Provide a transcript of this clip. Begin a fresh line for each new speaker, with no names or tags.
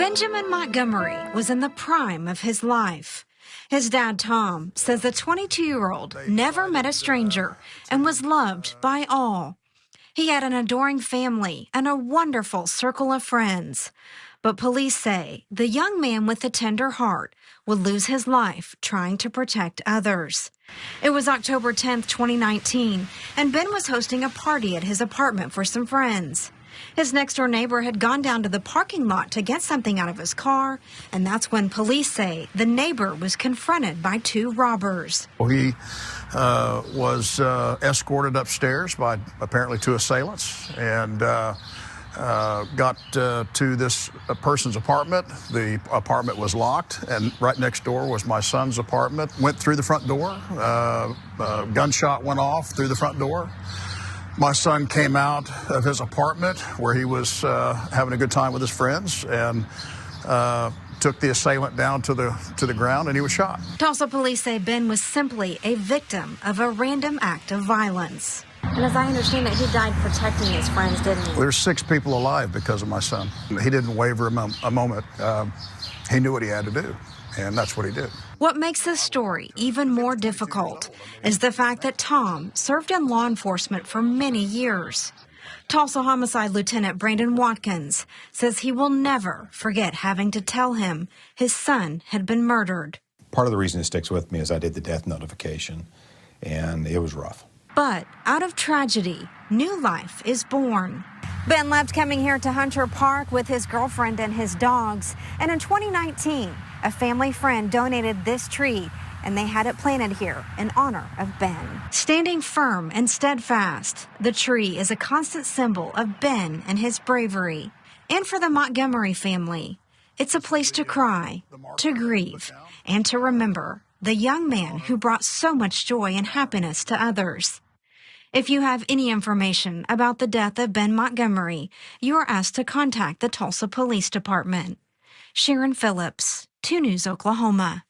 Benjamin Montgomery was in the prime of his life. His dad, Tom, says the 22-year-old never met a stranger and was loved by all. He had an adoring family and a wonderful circle of friends. But police say the young man with the tender heart would lose his life trying to protect others. It was October 10th, 2019, and Ben was hosting a party at his apartment for some friends. His next-door neighbor had gone down to the parking lot to get something out of his car, and that's when police say the neighbor was confronted by two robbers.
He was escorted upstairs by apparently two assailants and got to this person's apartment. The apartment was locked, and right next door was my son's apartment. Went through the front door. Gunshot went off through the front door. My son came out of his apartment where he was having a good time with his friends and took the assailant down to the ground, and he was shot.
Tulsa police say Ben was simply a victim of a random act of violence. And as I understand it, he died protecting his friends, didn't he?
There's 6 people alive because of my son. He didn't waver a moment. He knew what he had to do, and that's what he did.
What makes this story even more difficult is the fact that Tom served in law enforcement for many years. Tulsa Homicide Lieutenant Brandon Watkins says he will never forget having to tell him his son had been murdered.
Part of the reason it sticks with me is I did the death notification, and it was rough.
But out of tragedy, new life is born. Ben left coming here to Hunter Park with his girlfriend and his dogs. And in 2019, a family friend donated this tree, and they had it planted here in honor of Ben. Standing firm and steadfast, the tree is a constant symbol of Ben and his bravery. And for the Montgomery family, it's a place to cry, to grieve, and to remember the young man who brought so much joy and happiness to others. If you have any information about the death of Ben Montgomery, you are asked to contact the Tulsa Police Department. Sharon Phillips, 2 News, Oklahoma.